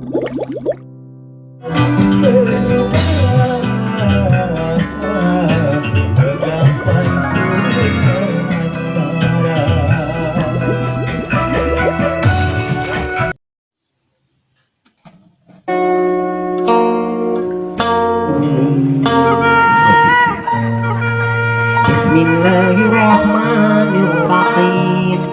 Bismillahirrahmanirrahim.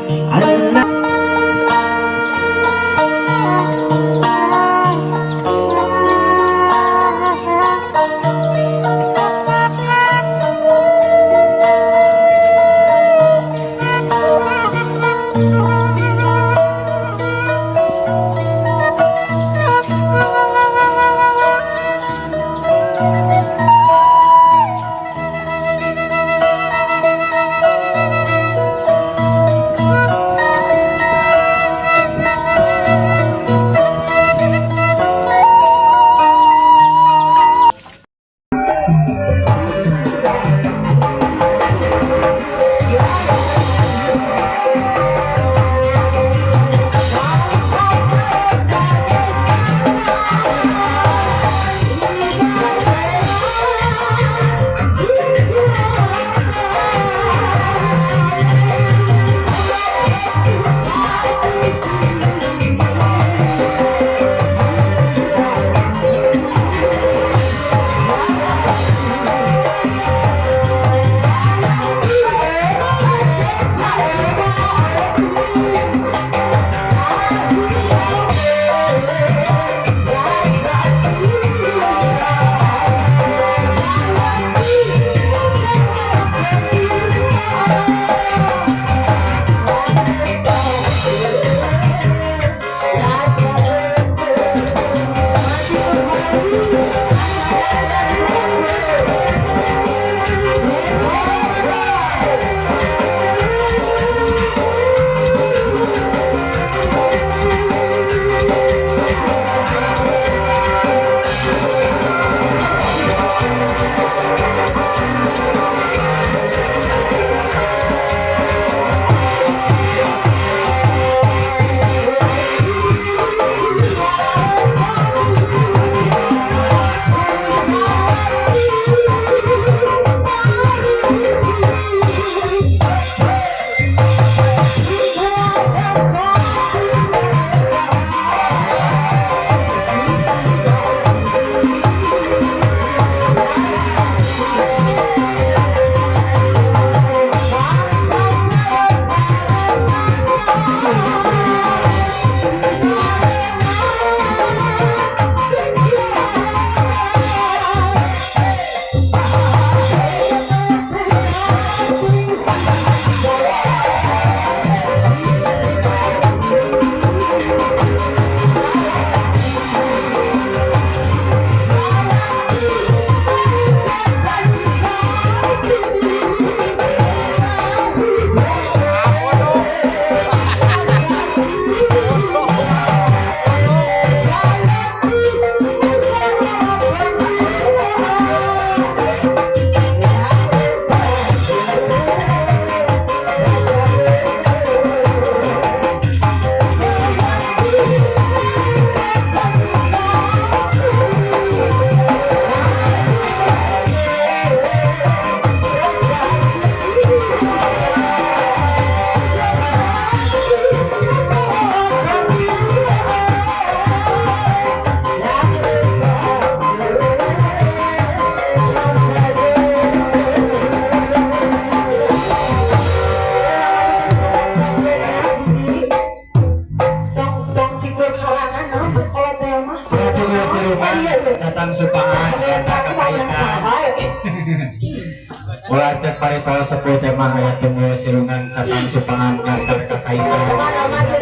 Wajah paripal sepuh tema hayat temu silungan catang supangan ngantar kakaitan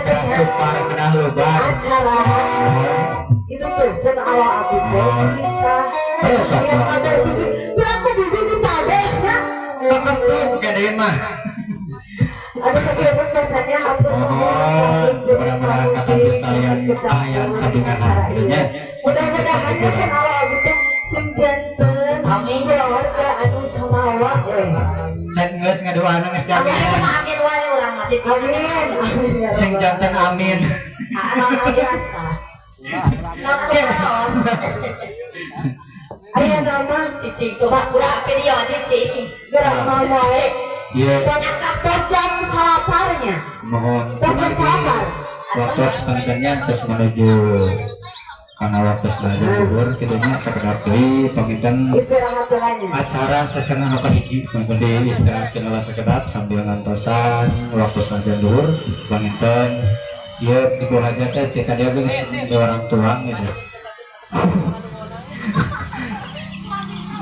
kerajut par kenah lebar itu tuh dan ala aku kita terus apa berapa dulu kita ya kakak gede mah ada satu pesannya aku mudah-mudahan kata kesalahan ayat kabingan hatinya mudah-mudahan kan ala aku tuh sing janten amin keluarga anu samawa cek geus ngadoana geus jaminan amin wae ulang masih amin sing janten amin amin biasa Ayah nama cici coba pura video cici gerak ngomong Iya, banyak aktor jam saparnya mohon banyak sapar waktu sebenarnya terus menuju karena waktu belajar luhur kitanya sekedar beli pamitan istirahat belanya acara sesena apa hiji kemudian istirahat kenala sekedap sambil ngantosan waktu belajar luhur pamitan ya tidur aja teh kita dia geus orang tua gitu.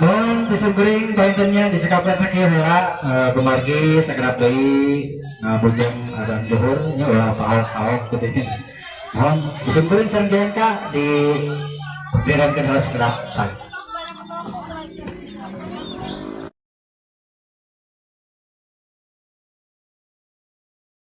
Mohon disembering paintennya disekapan sakieu heula gemargi sakedap deui bujang azan zuhur nya ulah paok-paok kitu. Mohon disembering sareng di dirankeun heula sakedap sak.